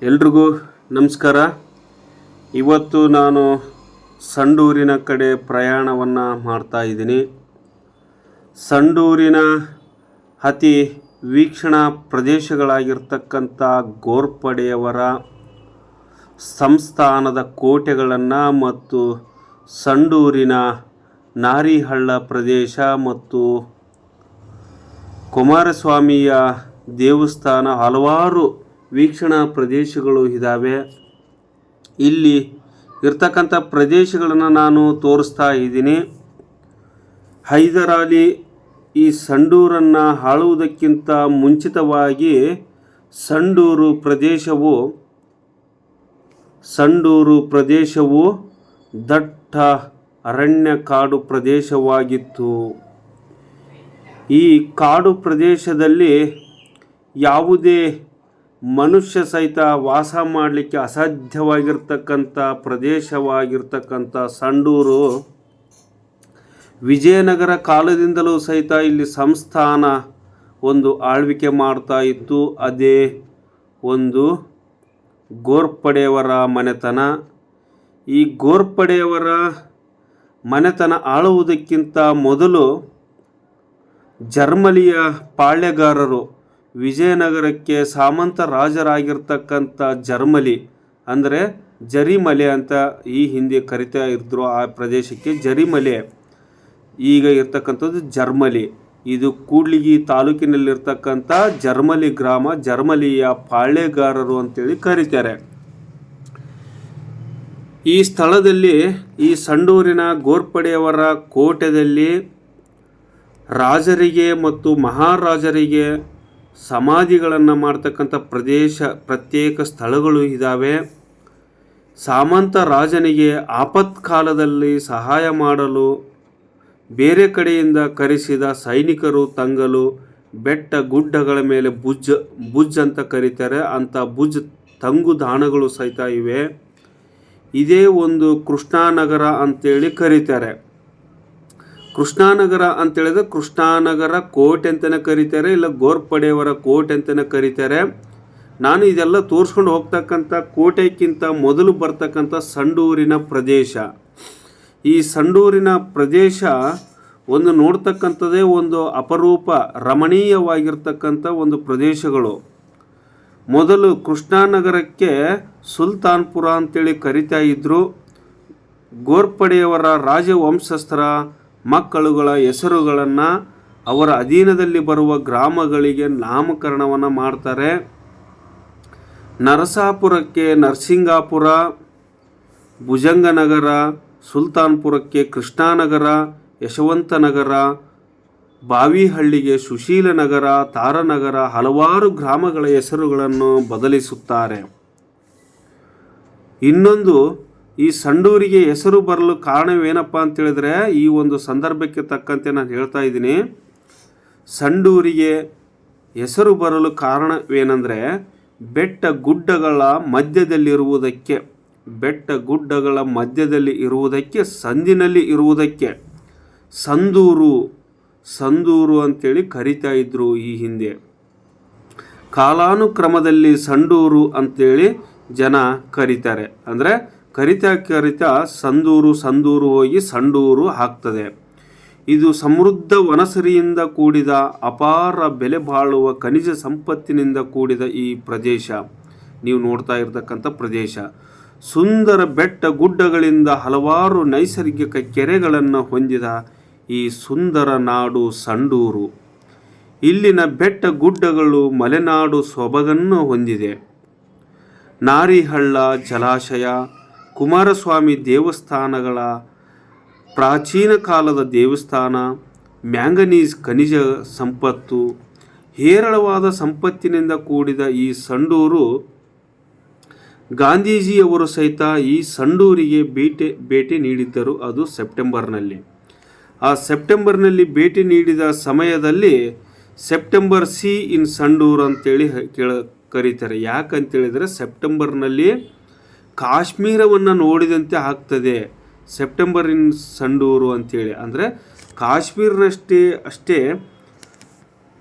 ಎಲ್ರಿಗೂ ನಮಸ್ಕಾರ. ಇವತ್ತು ನಾನು ಸಂಡೂರಿನ ಕಡೆ ಪ್ರಯಾಣವನ್ನು ಮಾಡ್ತಾ ಇದ್ದೀನಿ. ಸಂಡೂರಿನ ಅತಿ ವೀಕ್ಷಣಾ ಪ್ರದೇಶಗಳಾಗಿರ್ತಕ್ಕಂಥ ಗೋರ್ಪಡೆಯವರ ಸಂಸ್ಥಾನದ ಕೋಟೆಗಳನ್ನು ಮತ್ತು ಸಂಡೂರಿನ ನಾರಿಹಳ್ಳ ಪ್ರದೇಶ ಮತ್ತು ಕುಮಾರಸ್ವಾಮಿಯ ದೇವಸ್ಥಾನ ಹಲವಾರು ವೀಕ್ಷಣಾ ಪ್ರದೇಶಗಳು ಇದ್ದಾವೆ. ಇಲ್ಲಿ ಇರ್ತಕ್ಕಂಥ ಪ್ರದೇಶಗಳನ್ನು ನಾನು ತೋರಿಸ್ತಾ ಇದ್ದೀನಿ. ಹೈದರಾಲಿ ಈ ಸಂಡೂರನ್ನು ಆಳುವುದಕ್ಕಿಂತ ಮುಂಚಿತವಾಗಿ ಸಂಡೂರು ಪ್ರದೇಶವು ದಟ್ಟ ಅರಣ್ಯ ಕಾಡು ಪ್ರದೇಶವಾಗಿತ್ತು. ಈ ಕಾಡು ಪ್ರದೇಶದಲ್ಲಿ ಯಾವುದೇ ಮನುಷ್ಯ ಸಹಿತ ವಾಸ ಮಾಡಲಿಕ್ಕೆ ಅಸಾಧ್ಯವಾಗಿರ್ತಕ್ಕಂಥ ಪ್ರದೇಶವಾಗಿರ್ತಕ್ಕಂಥ ಸಂಡೂರು ವಿಜಯನಗರ ಕಾಲದಿಂದಲೂ ಸಹಿತ ಇಲ್ಲಿ ಸಂಸ್ಥಾನ ಒಂದು ಆಳ್ವಿಕೆ ಮಾಡ್ತಾ ಇತ್ತು. ಅದೇ ಒಂದು ಗೋರ್ಪಡೆಯವರ ಮನೆತನ. ಈ ಗೋರ್ಪಡೆಯವರ ಮನೆತನ ಆಳುವುದಕ್ಕಿಂತ ಮೊದಲು ಜರ್ಮಲಿಯ ಪಾಳ್ಯಗಾರರು ವಿಜಯನಗರಕ್ಕೆ ಸಾಮಂತ ರಾಜರಾಗಿರ್ತಕ್ಕಂಥ ಜರ್ಮಲಿ ಅಂದರೆ ಜರಿಮಲೆ ಅಂತ ಈ ಹಿಂದೆ ಕರಿತಾ ಇದ್ರು. ಆ ಪ್ರದೇಶಕ್ಕೆ ಜರಿಮಲೆ, ಈಗ ಇರ್ತಕ್ಕಂಥದ್ದು ಜರ್ಮಲಿ. ಇದು ಕೂಡ್ಲಿಗಿ ತಾಲೂಕಿನಲ್ಲಿರ್ತಕ್ಕಂಥ ಜರ್ಮಲಿ ಗ್ರಾಮ. ಜರ್ಮಲಿಯ ಪಾಳ್ಯಗಾರರು ಅಂತೇಳಿ ಕರೀತಾರೆ. ಈ ಸ್ಥಳದಲ್ಲಿ ಈ ಸಂಡೂರಿನ ಗೋರ್ಪಡೆಯವರ ಕೋಟೆಯಲ್ಲಿ ರಾಜರಿಗೆ ಮತ್ತು ಮಹಾರಾಜರಿಗೆ ಸಮಾಧಿಗಳನ್ನು ಮಾಡ್ತಕ್ಕಂಥ ಪ್ರತ್ಯೇಕ ಸ್ಥಳಗಳು ಇದ್ದಾವೆ. ಸಾಮಂತ ರಾಜನಿಗೆ ಆಪತ್ಕಾಲದಲ್ಲಿ ಸಹಾಯ ಮಾಡಲು ಬೇರೆ ಕಡೆಯಿಂದ ಕರೆಸಿದ ಸೈನಿಕರು ತಂಗಲು ಬೆಟ್ಟ ಗುಡ್ಡಗಳ ಮೇಲೆ ಬುಜ್ ಅಂತ ಕರೀತಾರೆ. ಅಂಥ ಬುಜ್ ತಂಗುದಾಣಗಳು ಸಹಿತ ಇವೆ. ಇದೇ ಒಂದು ಕೃಷ್ಣಾನಗರ ಅಂತೇಳಿ ಕರೀತಾರೆ. ಕೃಷ್ಣಾನಗರ ಅಂತೇಳಿದ್ರೆ ಕೃಷ್ಣಾನಗರ ಕೋಟೆ ಅಂತಲೇ ಕರೀತಾರೆ, ಇಲ್ಲ ಗೋರ್ಪಡೆಯವರ ಕೋಟೆ ಅಂತಲೇ ಕರೀತಾರೆ. ನಾನು ಇದೆಲ್ಲ ತೋರಿಸ್ಕೊಂಡು ಹೋಗ್ತಕ್ಕಂಥ ಕೋಟೆಗಿಂತ ಮೊದಲು ಬರ್ತಕ್ಕಂಥ ಸಂಡೂರಿನ ಪ್ರದೇಶ. ಈ ಸಂಡೂರಿನ ಪ್ರದೇಶ ಒಂದು ನೋಡ್ತಕ್ಕಂಥದ್ದೇ ಒಂದು ಅಪರೂಪ ರಮಣೀಯವಾಗಿರ್ತಕ್ಕಂಥ ಒಂದು ಪ್ರದೇಶಗಳು. ಮೊದಲು ಕೃಷ್ಣಾನಗರಕ್ಕೆ ಸುಲ್ತಾನ್ಪುರ ಅಂತೇಳಿ ಕರಿತಾ ಇದ್ದರು. ಗೋರ್ಪಡೆಯವರ ರಾಜವಂಶಸ್ಥರ ಮಕ್ಕಳುಗಳ ಹೆಸರುಗಳನ್ನು ಅವರ ಅಧೀನದಲ್ಲಿ ಬರುವ ಗ್ರಾಮಗಳಿಗೆ ನಾಮಕರಣವನ್ನು ಮಾಡ್ತಾರೆ. ನರಸಾಪುರಕ್ಕೆ ನರಸಿಂಗಾಪುರ, ಭುಜಂಗನಗರ, ಸುಲ್ತಾನ್ಪುರಕ್ಕೆ ಕೃಷ್ಣಾನಗರ, ಯಶವಂತನಗರ, ಬಾವಿಹಳ್ಳಿಗೆ ಸುಶೀಲನಗರ, ತಾರನಗರ, ಹಲವಾರು ಗ್ರಾಮಗಳ ಹೆಸರುಗಳನ್ನು ಬದಲಿಸುತ್ತಾರೆ. ಇನ್ನೊಂದು, ಈ ಸಂಡೂರಿಗೆ ಹೆಸರು ಬರಲು ಕಾರಣವೇನಪ್ಪ ಅಂತೇಳಿದ್ರೆ, ಈ ಒಂದು ಸಂದರ್ಭಕ್ಕೆ ತಕ್ಕಂತೆ ನಾನು ಹೇಳ್ತಾ ಇದ್ದೀನಿ. ಸಂಡೂರಿಗೆ ಹೆಸರು ಬರಲು ಕಾರಣವೇನೆಂದರೆ ಬೆಟ್ಟ ಗುಡ್ಡಗಳ ಮಧ್ಯದಲ್ಲಿ ಇರುವುದಕ್ಕೆ ಸಂದಿನಲ್ಲಿ ಇರುವುದಕ್ಕೆ ಸಂದೂರು ಅಂತೇಳಿ ಕರಿತಾ ಇದ್ರು ಈ ಹಿಂದೆ. ಕಾಲಾನುಕ್ರಮದಲ್ಲಿ ಸಂಡೂರು ಅಂತೇಳಿ ಜನ ಕರೀತಾರೆ. ಅಂದರೆ ಕರಿತಾ ಸಂದೂರು ಹೋಗಿ ಸಂಡೂರು ಆಗ್ತದೆ. ಇದು ಸಮೃದ್ಧ ವನಸರಿಯಿಂದ ಕೂಡಿದ ಅಪಾರ ಬೆಲೆ ಬಾಳುವ ಖನಿಜ ಸಂಪತ್ತಿನಿಂದ ಕೂಡಿದ ಈ ಪ್ರದೇಶ, ನೀವು ನೋಡ್ತಾ ಇರತಕ್ಕಂಥ ಪ್ರದೇಶ, ಸುಂದರ ಬೆಟ್ಟ ಗುಡ್ಡಗಳಿಂದ ಹಲವಾರು ನೈಸರ್ಗಿಕ ಕೆರೆಗಳನ್ನು ಹೊಂದಿದ ಈ ಸುಂದರ ನಾಡು ಸಂಡೂರು. ಇಲ್ಲಿನ ಬೆಟ್ಟ ಗುಡ್ಡಗಳು ಮಲೆನಾಡು ಸೊಬಗನ್ನು ಹೊಂದಿದೆ. ನಾರಿಹಳ್ಳ ಜಲಾಶಯ, ಕುಮಾರಸ್ವಾಮಿ ದೇವಸ್ಥಾನಗಳ ಪ್ರಾಚೀನ ಕಾಲದ ದೇವಸ್ಥಾನ, ಮ್ಯಾಂಗನೀಸ್ ಖನಿಜ ಸಂಪತ್ತು, ಹೇರಳವಾದ ಸಂಪತ್ತಿನಿಂದ ಕೂಡಿದ ಈ ಸಂಡೂರು. ಗಾಂಧೀಜಿಯವರು ಸಹಿತ ಈ ಸಂಡೂರಿಗೆ ಭೇಟಿ ನೀಡಿದ್ದರು. ಅದು ಸೆಪ್ಟೆಂಬರ್ನಲ್ಲಿ. ಆ ಸೆಪ್ಟೆಂಬರ್ನಲ್ಲಿ ಭೇಟಿ ನೀಡಿದ ಸಮಯದಲ್ಲಿ ಸೆಪ್ಟೆಂಬರ್ ಸಿ ಇನ್ ಸಂಡೂರು ಅಂತೇಳಿ ಕರೀತಾರೆ. ಯಾಕಂತೇಳಿದರೆ ಸೆಪ್ಟೆಂಬರ್ನಲ್ಲಿ ಕಾಶ್ಮೀರವನ್ನು ನೋಡಿದಂತೆ ಆಗ್ತದೆ. ಸೆಪ್ಟೆಂಬರ್ ಇನ್ ಸಂಡೂರು ಅಂತೇಳಿ ಅಂದರೆ ಕಾಶ್ಮೀರನಷ್ಟೇ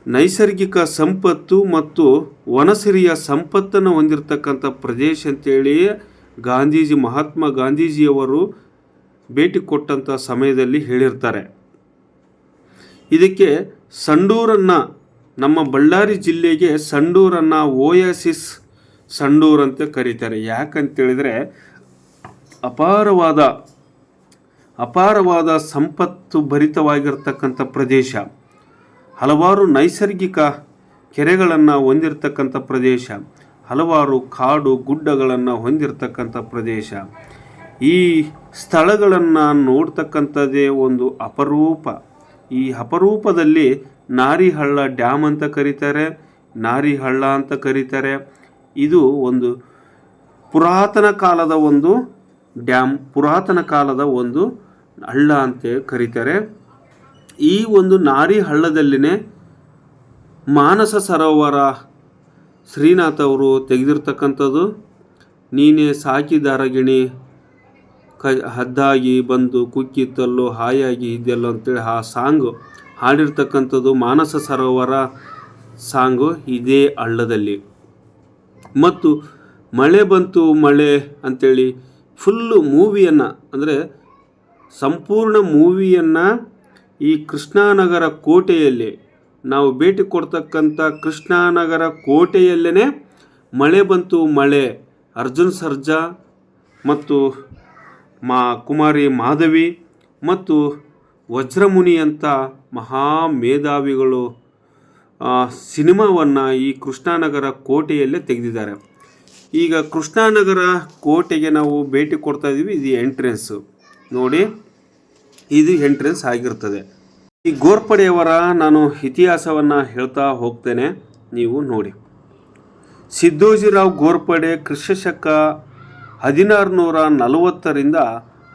ನೈಸರ್ಗಿಕ ಸಂಪತ್ತು ಮತ್ತು ವನಸಿರಿಯ ಸಂಪತ್ತನ್ನು ಹೊಂದಿರತಕ್ಕಂಥ ಪ್ರದೇಶ ಅಂತೇಳಿ ಮಹಾತ್ಮ ಗಾಂಧೀಜಿಯವರು ಭೇಟಿ ಕೊಟ್ಟಂಥ ಸಮಯದಲ್ಲಿ ಹೇಳಿರ್ತಾರೆ. ಇದಕ್ಕೆ ಸಂಡೂರನ್ನು, ನಮ್ಮ ಬಳ್ಳಾರಿ ಜಿಲ್ಲೆಗೆ ಸಂಡೂರನ್ನು ಓಯಾಸಿಸ್ ಸಂಡೂರ್ ಅಂತ ಕರೀತಾರೆ. ಯಾಕಂತೇಳಿದರೆ ಅಪಾರವಾದ ಸಂಪತ್ತು ಭರಿತವಾಗಿರ್ತಕ್ಕಂಥ ಪ್ರದೇಶ, ಹಲವಾರು ನೈಸರ್ಗಿಕ ಕೆರೆಗಳನ್ನು ಹೊಂದಿರತಕ್ಕಂಥ ಪ್ರದೇಶ, ಹಲವಾರು ಕಾಡು ಗುಡ್ಡಗಳನ್ನು ಹೊಂದಿರತಕ್ಕಂಥ ಪ್ರದೇಶ. ಈ ಸ್ಥಳಗಳನ್ನು ನೋಡ್ತಕ್ಕಂಥದ್ದೇ ಒಂದು ಅಪರೂಪ. ಈ ಅಪರೂಪದಲ್ಲಿ ನಾರಿಹಳ್ಳ ಡ್ಯಾಮ್ ಅಂತ ಕರೀತಾರೆ, ನಾರಿಹಳ್ಳ ಅಂತ ಕರೀತಾರೆ. ಇದು ಒಂದು ಪುರಾತನ ಕಾಲದ ಒಂದು ಡ್ಯಾಮ್, ಪುರಾತನ ಕಾಲದ ಒಂದು ಹಳ್ಳ ಅಂತ ಕರೀತಾರೆ. ಈ ಒಂದು ನಾರಿಹಳ್ಳದಲ್ಲಿನೇ ಮಾನಸ ಸರೋವರ ಶ್ರೀನಾಥ್ ಅವರು ತೆಗೆದಿರ್ತಕ್ಕಂಥದ್ದು. ನೀನೇ ಸಾಕಿದಾರಗಿಣಿ ಹದ್ದಾಗಿ ಬಂದು ಕುಕ್ಕಿತ್ತಲ್ಲೋ ಹಾಯಾಗಿ ಇದೆಯಲ್ಲೋ ಅಂತೇಳಿ ಆ ಸಾಂಗು ಹಾಡಿರ್ತಕ್ಕಂಥದ್ದು ಮಾನಸ ಸರೋವರ ಸಾಂಗು ಇದೇ ಹಳ್ಳದಲ್ಲಿ. ಮತ್ತು ಮಳೆ ಬಂತು ಮಳೆ ಅಂಥೇಳಿ ಫುಲ್ಲು ಮೂವಿಯನ್ನು, ಅಂದರೆ ಸಂಪೂರ್ಣ ಮೂವಿಯನ್ನು ಈ ಕೃಷ್ಣಾನಗರ ಕೋಟೆಯಲ್ಲಿ ನಾವು ಭೇಟಿ ಕೊಡ್ತಕ್ಕಂಥ ಕೃಷ್ಣಾನಗರ ಕೋಟೆಯಲ್ಲೇ ಮಳೆ ಬಂತು ಮಳೆ, ಅರ್ಜುನ್ ಸರ್ಜಾ ಮತ್ತು ಕುಮಾರಿ ಮಾಧವಿ ಮತ್ತು ವಜ್ರಮುನಿ ಅಂತ ಮಹಾ ಮೇಧಾವಿಗಳು ಸಿನಿಮಾವನ್ನು ಈ ಕೃಷ್ಣಾನಗರ ಕೋಟೆಯಲ್ಲೇ ತೆಗೆದಿದ್ದಾರೆ. ಈಗ ಕೃಷ್ಣಾನಗರ ಕೋಟೆಗೆ ನಾವು ಭೇಟಿ ಕೊಡ್ತಾ ಇದ್ದೀವಿ. ಇದು ಎಂಟ್ರೆನ್ಸು ನೋಡಿ, ಇದು ಎಂಟ್ರೆನ್ಸ್ ಆಗಿರ್ತದೆ. ಈ ಗೋರ್ಪಡೆಯವರ ನಾನು ಇತಿಹಾಸವನ್ನು ಹೇಳ್ತಾ ಹೋಗ್ತೇನೆ, ನೀವು ನೋಡಿ. ಸಿದ್ದೋಜಿರಾವ್ ಗೋರ್ಪಡೆ ಕ್ರಿಸ್ತಶಕ 1640ರಿಂದ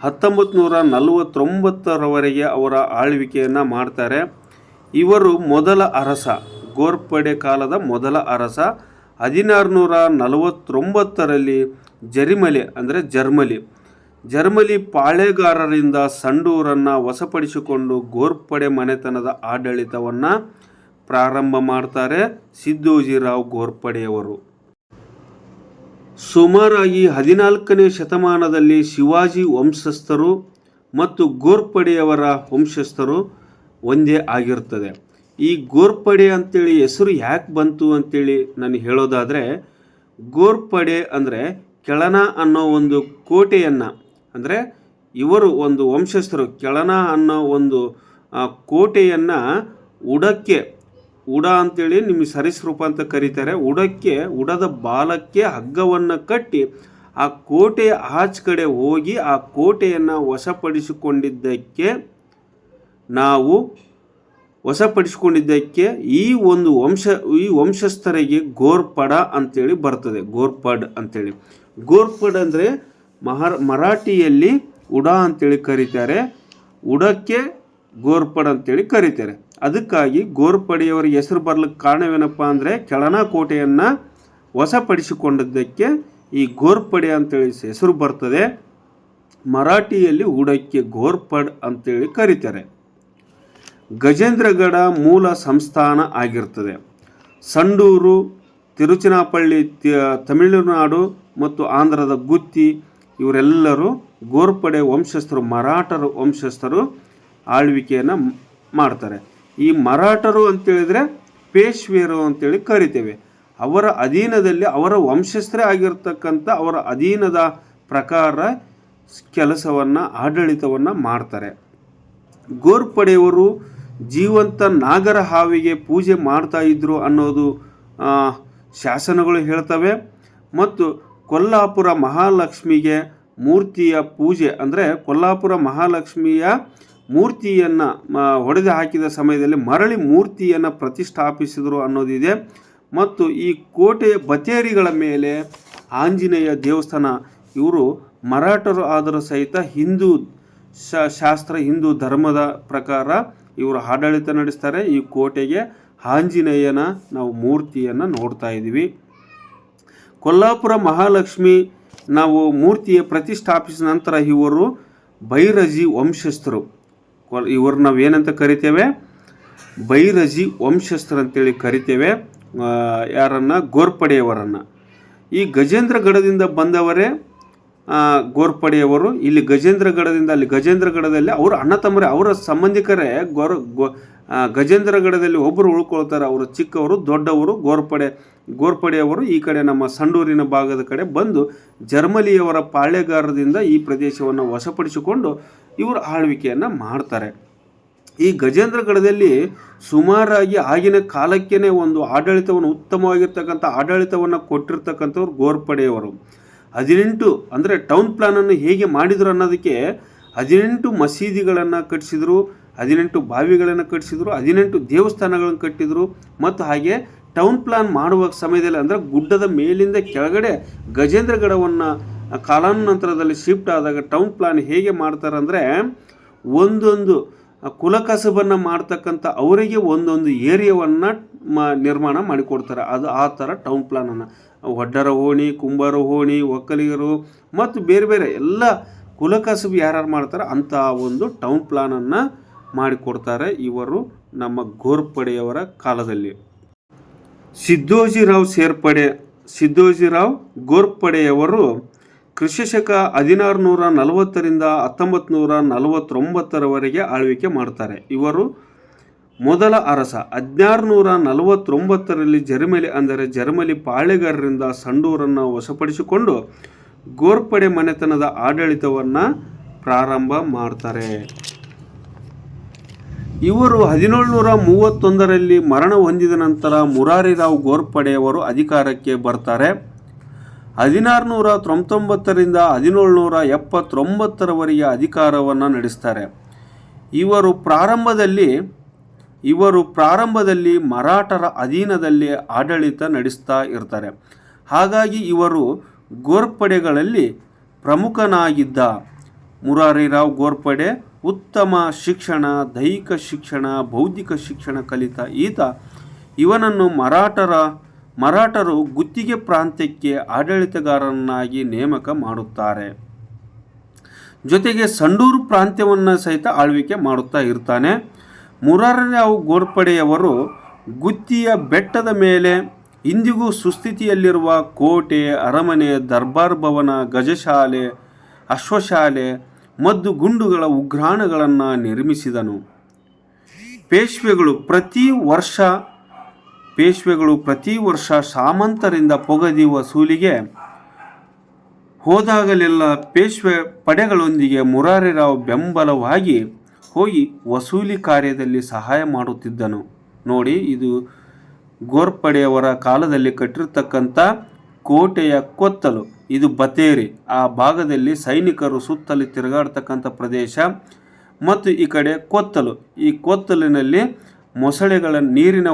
1949ರವರೆಗೆ ಅವರ ಆಳ್ವಿಕೆಯನ್ನು ಮಾಡ್ತಾರೆ. ಇವರು ಮೊದಲ ಅರಸ, ಗೋರ್ಪಡೆ ಕಾಲದ ಮೊದಲ ಅರಸ. 1649ರಲ್ಲಿ ಜರ್ಮಲಿ ಪಾಳೆಗಾರರಿಂದ ಸಂಡೂರನ್ನು ವಶಪಡಿಸಿಕೊಂಡು ಗೋರ್ಪಡೆ ಮನೆತನದ ಆಡಳಿತವನ್ನು ಪ್ರಾರಂಭ ಮಾಡ್ತಾರೆ ಸಿದ್ದೋಜಿರಾವ್ ಗೋರ್ಪಡೆಯವರು. ಸುಮಾರಾಗಿ 14ನೇ ಶತಮಾನದಲ್ಲಿ ಶಿವಾಜಿ ವಂಶಸ್ಥರು ಮತ್ತು ಗೋರ್ಪಡೆಯವರ ವಂಶಸ್ಥರು ಒಂದೇ ಆಗಿರ್ತದೆ. ಈ ಗೋರ್ಪಡೆ ಅಂತೇಳಿ ಹೆಸರು ಯಾಕೆ ಬಂತು ಅಂತೇಳಿ ನಾನು ಹೇಳೋದಾದರೆ, ಗೋರ್ಪಡೆ ಅಂದರೆ ಕೆಳನ ಅನ್ನೋ ಒಂದು ಕೋಟೆಯನ್ನು, ಅಂದರೆ ಇವರು ಒಂದು ವಂಶಸ್ಥರು ಕೆಳನ ಅನ್ನೋ ಒಂದು ಕೋಟೆಯನ್ನು ಉಡ ಅಂತೇಳಿ ನಿಮಗೆ ಸರೀಸೃಪ ಅಂತ ಕರೀತಾರೆ. ಉಡದ ಬಾಲಕ್ಕೆ ಹಗ್ಗವನ್ನು ಕಟ್ಟಿ ಆ ಕೋಟೆಯ ಆಚೆ ಕಡೆ ಹೋಗಿ ಆ ಕೋಟೆಯನ್ನು ವಶಪಡಿಸಿಕೊಂಡಿದ್ದಕ್ಕೆ ಈ ವಂಶಸ್ಥರಿಗೆ ಗೋರ್ಪಡ ಅಂತೇಳಿ ಬರ್ತದೆ. ಗೋರ್ಪಡ್ ಅಂತೇಳಿ. ಗೋರ್ಪಡ್ ಅಂದರೆ ಮರಾಠಿಯಲ್ಲಿ ಉಡ ಅಂತೇಳಿ ಕರೀತಾರೆ, ಉಡಕ್ಕೆ ಗೋರ್ಪಡ್ ಅಂತೇಳಿ ಕರೀತಾರೆ. ಅದಕ್ಕಾಗಿ ಗೋರ್ಪಡೆಯವರಿಗೆ ಹೆಸರು ಬರ್ಲಿಕ್ಕೆ ಕಾರಣವೇನಪ್ಪ ಅಂದರೆ ಕೆಳನ ಕೋಟೆಯನ್ನು ವಶಪಡಿಸಿಕೊಂಡಿದ್ದಕ್ಕೆ ಈ ಗೋರ್ಪಡೆ ಅಂತೇಳಿ ಹೆಸರು ಬರ್ತದೆ. ಮರಾಠಿಯಲ್ಲಿ ಉಡಕ್ಕೆ ಗೋರ್ಪಡ್ ಅಂತೇಳಿ ಕರೀತಾರೆ. ಗಜೇಂದ್ರಗಡ ಮೂಲ ಸಂಸ್ಥಾನ ಆಗಿರ್ತದೆ. ಸಂಡೂರು, ತಿರುಚನಾಪಳ್ಳಿ ತಮಿಳುನಾಡು ಮತ್ತು ಆಂಧ್ರದ ಗುತ್ತಿ ಇವರೆಲ್ಲರೂ ಗೋರ್ಪಡೆ ವಂಶಸ್ಥರು, ಮರಾಠರ ವಂಶಸ್ಥರು ಆಳ್ವಿಕೆಯನ್ನು ಮಾಡ್ತಾರೆ. ಈ ಮರಾಠರು ಅಂತೇಳಿದರೆ ಪೇಶ್ವೆರು ಅಂತೇಳಿ ಕರಿತೇವೆ. ಅವರ ಅಧೀನದಲ್ಲಿ ಅವರ ವಂಶಸ್ಥರೇ ಆಗಿರ್ತಕ್ಕಂಥ ಅವರ ಅಧೀನದ ಪ್ರಕಾರ ಕೆಲಸವನ್ನು, ಆಡಳಿತವನ್ನು ಮಾಡ್ತಾರೆ. ಗೋರ್ಪಡೆಯವರು ಜೀವಂತ ನಾಗರ ಹಾವಿಗೆ ಪೂಜೆ ಮಾಡ್ತಾ ಇದ್ರು ಅನ್ನೋದು ಶಾಸನಗಳು ಹೇಳ್ತವೆ. ಮತ್ತು ಕೊಲ್ಲಾಪುರ ಮಹಾಲಕ್ಷ್ಮಿಗೆ ಮೂರ್ತಿಯ ಪೂಜೆ, ಅಂದರೆ ಕೊಲ್ಲಾಪುರ ಮಹಾಲಕ್ಷ್ಮಿಯ ಮೂರ್ತಿಯನ್ನು ಹೊಡೆದು ಹಾಕಿದ ಸಮಯದಲ್ಲಿ ಮರಳಿ ಮೂರ್ತಿಯನ್ನು ಪ್ರತಿಷ್ಠಾಪಿಸಿದರು ಅನ್ನೋದಿದೆ. ಮತ್ತು ಈ ಕೋಟೆಯ ಬತೇರಿಗಳ ಮೇಲೆ ಆಂಜನೇಯ ದೇವಸ್ಥಾನ. ಇವರು ಮರಾಠರು ಆದರೂ ಸಹಿತ ಹಿಂದೂ ಹಿಂದೂ ಧರ್ಮದ ಪ್ರಕಾರ ಇವರು ಆಡಳಿತ ನಡೆಸ್ತಾರೆ. ಈ ಕೋಟೆಗೆ ಆಂಜನೇಯನ ನಾವು ಮೂರ್ತಿಯನ್ನು ನೋಡ್ತಾ ಇದ್ದೀವಿ. ಕೊಲ್ಲಾಪುರ ಮಹಾಲಕ್ಷ್ಮಿ ನಾವು ಮೂರ್ತಿಯ ಪ್ರತಿಷ್ಠಾಪಿಸಿದ ನಂತರ ಇವರು ಬೈರಜಿ ವಂಶಸ್ಥರು. ಇವರು ನಾವು ಏನಂತ ಕರಿತೇವೆ, ಬೈರಜಿ ವಂಶಸ್ಥರಂತೇಳಿ ಕರಿತೇವೆ ಯಾರನ್ನು, ಗೋರ್ಪಡೆಯವರನ್ನು. ಈ ಗಜೇಂದ್ರಗಢದಿಂದ ಬಂದವರೇ ಗೋರ್ಪಡೆಯವರು. ಇಲ್ಲಿ ಗಜೇಂದ್ರಗಢದಿಂದ, ಅಲ್ಲಿ ಗಜೇಂದ್ರಗಢದಲ್ಲಿ ಅವರು ಅಣ್ಣ ತಮ್ಮರೇ, ಅವರ ಸಂಬಂಧಿಕರೇ ಗಜೇಂದ್ರಗಢದಲ್ಲಿ ಒಬ್ಬರು ಉಳ್ಕೊಳ್ತಾರೆ. ಅವರು ಚಿಕ್ಕವರು, ದೊಡ್ಡವರು ಗೋರ್ಪಡೆಯವರು ಈ ಕಡೆ ನಮ್ಮ ಸಂಡೂರಿನ ಭಾಗದ ಕಡೆ ಬಂದು ಜರ್ಮಲಿಯವರ ಪಾಳೆಗಾರದಿಂದ ಈ ಪ್ರದೇಶವನ್ನು ವಶಪಡಿಸಿಕೊಂಡು ಇವರು ಆಳ್ವಿಕೆಯನ್ನು ಮಾಡ್ತಾರೆ. ಈ ಗಜೇಂದ್ರಗಢದಲ್ಲಿ ಸುಮಾರಾಗಿ ಆಗಿನ ಕಾಲಕ್ಕೇ ಒಂದು ಆಡಳಿತವನ್ನು, ಉತ್ತಮವಾಗಿರ್ತಕ್ಕಂಥ ಆಡಳಿತವನ್ನು ಕೊಟ್ಟಿರ್ತಕ್ಕಂಥವ್ರು ಗೋರ್ಪಡೆಯವರು. 18 ಅಂದರೆ ಟೌನ್ ಪ್ಲಾನನ್ನು ಹೇಗೆ ಮಾಡಿದರು ಅನ್ನೋದಕ್ಕೆ 18 ಮಸೀದಿಗಳನ್ನು ಕಟ್ಟಿಸಿದರು, 18 ಬಾವಿಗಳನ್ನು ಕಟ್ಟಿಸಿದರು, 18 ದೇವಸ್ಥಾನಗಳನ್ನು ಕಟ್ಟಿದರು. ಮತ್ತು ಹಾಗೆ ಟೌನ್ ಪ್ಲಾನ್ ಮಾಡುವ ಸಮಯದಲ್ಲಿ ಅಂದರೆ ಗುಡ್ಡದ ಮೇಲಿಂದ ಕೆಳಗಡೆ ಗಜೇಂದ್ರಗಢವನ್ನು ಕಾಲಾನಂತರದಲ್ಲಿ ಶಿಫ್ಟ್ ಆದಾಗ ಟೌನ್ ಪ್ಲಾನ್ ಹೇಗೆ ಮಾಡ್ತಾರೆ ಅಂದರೆ, ಒಂದೊಂದು ಕುಲಕಸಬನ್ನು ಮಾಡ್ತಕ್ಕಂಥ ಅವರಿಗೆ ಒಂದೊಂದು ಏರಿಯಾವನ್ನು ನಿರ್ಮಾಣ ಮಾಡಿಕೊಡ್ತಾರೆ. ಅದು ಆ ಥರ ಟೌನ್ ಪ್ಲಾನನ್ನು ವಡ್ಡರ ಓಣಿ, ಕುಂಬಾರ ಓಣಿ, ಒಕ್ಕಲಿಗರು ಮತ್ತು ಬೇರೆ ಬೇರೆ ಎಲ್ಲ ಕುಲಕಸಬು ಯಾರ್ಯಾರು ಮಾಡ್ತಾರೆ ಅಂಥ ಒಂದು ಟೌನ್ ಪ್ಲಾನನ್ನು ಮಾಡಿಕೊಡ್ತಾರೆ ಇವರು ನಮ್ಮ ಗೋರ್ಪಡೆಯವರ ಕಾಲದಲ್ಲಿ. ಸಿದ್ದೋಜಿರಾವ್ ಗೋರ್ಪಡೆಯವರು ಕ್ರಿಸ್ತಶಕ 1640ರಿಂದ 1949ರವರೆಗೆ ಆಳ್ವಿಕೆ ಮಾಡ್ತಾರೆ. ಇವರು ಮೊದಲ ಅರಸ. 1649ರಲ್ಲಿ ಜರ್ಮಲಿ ಪಾಳೆಗಾರರಿಂದ ಸಂಡೂರನ್ನು ವಶಪಡಿಸಿಕೊಂಡು ಗೋರ್ಪಡೆ ಮನೆತನದ ಆಡಳಿತವನ್ನು ಪ್ರಾರಂಭ ಮಾಡ್ತಾರೆ. ಇವರು 1731ರಲ್ಲಿ ಮರಣ ಹೊಂದಿದ ನಂತರ ಮುರಾರಿರಾವ್ ಗೋರ್ಪಡೆಯವರು ಅಧಿಕಾರಕ್ಕೆ ಬರ್ತಾರೆ. 1699ರಿಂದ 1779ರವರೆಗೆ ಅಧಿಕಾರವನ್ನು ನಡೆಸ್ತಾರೆ. ಇವರು ಪ್ರಾರಂಭದಲ್ಲಿ ಮರಾಠರ ಅಧೀನದಲ್ಲಿ ಆಡಳಿತ ನಡೆಸ್ತಾ ಇರ್ತಾರೆ. ಹಾಗಾಗಿ ಇವರು ಗೋರ್ಪಡೆಗಳಲ್ಲಿ ಪ್ರಮುಖನಾಗಿದ್ದ ಮುರಾರಿರಾವ್ ಗೋರ್ಪಡೆ ಉತ್ತಮ ಶಿಕ್ಷಣ, ದೈಹಿಕ ಶಿಕ್ಷಣ, ಬೌದ್ಧಿಕ ಶಿಕ್ಷಣ ಕಲಿತ ಈತ ಇವನನ್ನು ಮರಾಠರು ಗುತ್ತಿಗೆ ಪ್ರಾಂತ್ಯಕ್ಕೆ ಆಡಳಿತಗಾರನಾಗಿ ನೇಮಕ ಮಾಡುತ್ತಾರೆ. ಜೊತೆಗೆ ಸಂಡೂರು ಪ್ರಾಂತ್ಯವನ್ನು ಸಹಿತ ಆಳ್ವಿಕೆ ಮಾಡುತ್ತಾ ಇರ್ತಾನೆ. ಮುರಾರಿರಾವ್ ಗೋರ್ಪಡೆಯವರು ಗುತ್ತಿಯ ಬೆಟ್ಟದ ಮೇಲೆ ಇಂದಿಗೂ ಸುಸ್ಥಿತಿಯಲ್ಲಿರುವ ಕೋಟೆ, ಅರಮನೆ, ದರ್ಬಾರ್ ಭವನ, ಗಜಶಾಲೆ, ಅಶ್ವಶಾಲೆ, ಮದ್ದುಗುಂಡುಗಳ ಉಗ್ರಾಣಗಳನ್ನು ನಿರ್ಮಿಸಿದನು. ಪೇಶ್ವೆಗಳು ಪ್ರತಿ ವರ್ಷ ಸಾಮಂತರಿಂದ ಪೊಗದಿ ವಸೂಲಿಗೆ ಹೋದಾಗಲೆಲ್ಲ ಪೇಶ್ವೆ ಪಡೆಗಳೊಂದಿಗೆ ಮುರಾರಿರಾವ್ ಬೆಂಬಲವಾಗಿ ಹೋಗಿ ವಸೂಲಿ ಕಾರ್ಯದಲ್ಲಿ ಸಹಾಯ ಮಾಡುತ್ತಿದ್ದನು. ನೋಡಿ, ಇದು ಗೋರ್ಪಡೆಯವರ ಕಾಲದಲ್ಲಿ ಕಟ್ಟಿರ್ತಕ್ಕಂಥ ಕೋಟೆಯ ಕೊತ್ತಲು. ಇದು ಬತೇರಿ, ಆ ಭಾಗದಲ್ಲಿ ಸೈನಿಕರು ಸುತ್ತಲೂ ತಿರುಗಾಡ್ತಕ್ಕಂಥ ಪ್ರದೇಶ. ಮತ್ತು ಈ ಕಡೆ ಕೊತ್ತಲು, ಈ ಕೊತ್ತಲಿನಲ್ಲಿ ಮೊಸಳೆಗಳ ನೀರಿನ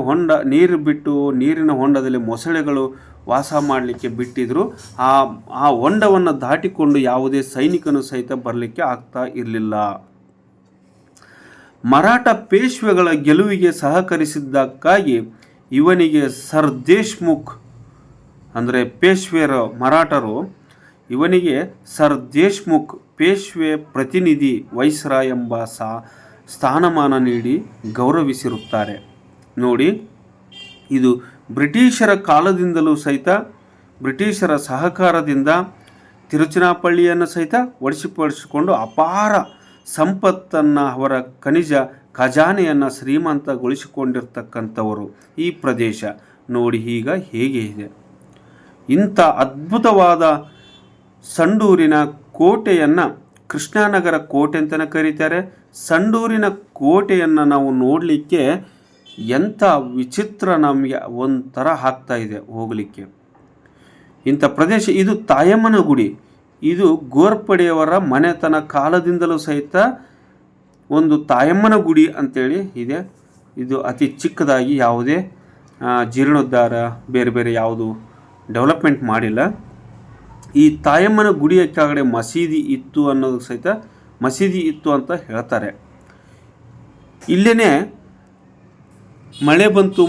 ಹೊಂಡದಲ್ಲಿ ಮೊಸಳೆಗಳು ವಾಸ ಮಾಡಲಿಕ್ಕೆ ಬಿಟ್ಟಿದ್ರು. ಆ ಹೊಂಡವನ್ನು ದಾಟಿಕೊಂಡು ಯಾವುದೇ ಸೈನಿಕನು ಸಹಿತ ಬರಲಿಕ್ಕೆ ಆಗ್ತಾ ಇರಲಿಲ್ಲ. ಮರಾಠ ಪೇಶ್ವೆಗಳ ಗೆಲುವಿಗೆ ಸಹಕರಿಸಿದ್ದಕ್ಕಾಗಿ ಇವನಿಗೆ ಸರ್ ದೇಶ್ಮುಖ್ ಅಂದರೆ ಪೇಶ್ವೆರು ಮರಾಠರು ಇವನಿಗೆ ಸರ್ ದೇಶ್ಮುಖ್ ಪೇಶ್ವೆ ಪ್ರತಿನಿಧಿ ವೈಸ್ರಾಯ್ ಎಂಬ ಸ್ಥಾನಮಾನ ನೀಡಿ ಗೌರವಿಸಿರುತ್ತಾರೆ. ನೋಡಿ, ಇದು ಬ್ರಿಟಿಷರ ಕಾಲದಿಂದಲೂ ಸಹಿತ ಬ್ರಿಟಿಷರ ಸಹಕಾರದಿಂದ ತಿರುಚನಾಪಳ್ಳಿಯನ್ನು ಸಹಿತ ಒಡಿಸಿಪಡಿಸಿಕೊಂಡು ಅಪಾರ ಸಂಪತ್ತನ್ನು, ಅವರ ಖನಿಜ ಖಜಾನೆಯನ್ನು ಶ್ರೀಮಂತಗೊಳಿಸಿಕೊಂಡಿರ್ತಕ್ಕಂಥವರು ಈ ಪ್ರದೇಶ. ನೋಡಿ ಈಗ ಹೇಗೆ ಇದೆ. ಇಂಥ ಅದ್ಭುತವಾದ ಸಂಡೂರಿನ ಕೋಟೆಯನ್ನು ಕೃಷ್ಣನಗರ ಕೋಟೆ ಅಂತಲೇ ಕರೀತಾರೆ. ಸಂಡೂರಿನ ಕೋಟೆಯನ್ನು ನಾವು ನೋಡಲಿಕ್ಕೆ ಎಂಥ ವಿಚಿತ್ರ, ನಮಗೆ ಒಂಥರ ಆಗ್ತಾ ಇದೆ ಹೋಗಲಿಕ್ಕೆ. ಇಂಥ ಪ್ರದೇಶ ಇದು ತಾಯಮ್ಮನ ಗುಡಿ. ಇದು ಗೋರ್ಪಡೆಯವರ ಮನೆತನ ಕಾಲದಿಂದಲೂ ಸಹಿತ ಒಂದು ತಾಯಮ್ಮನ ಗುಡಿ ಅಂತೇಳಿ ಇದೆ. ಇದು ಅತಿ ಚಿಕ್ಕದಾಗಿ, ಯಾವುದೇ ಜೀರ್ಣೋದ್ಧಾರ ಬೇರೆ ಬೇರೆ ಯಾವುದು ಡೆವಲಪ್ಮೆಂಟ್ ಮಾಡಿಲ್ಲ. ಈ ತಾಯಮ್ಮನ ಗುಡಿಯ ಕೆಳಗಡೆ ಮಸೀದಿ ಇತ್ತು ಅನ್ನೋದು ಸಹಿತ ಮಸೀದಿ ಇತ್ತು ಅಂತ ಹೇಳ್ತಾರೆ. ಇಲ್ಲೇ ಮಳೆ ಬಂತು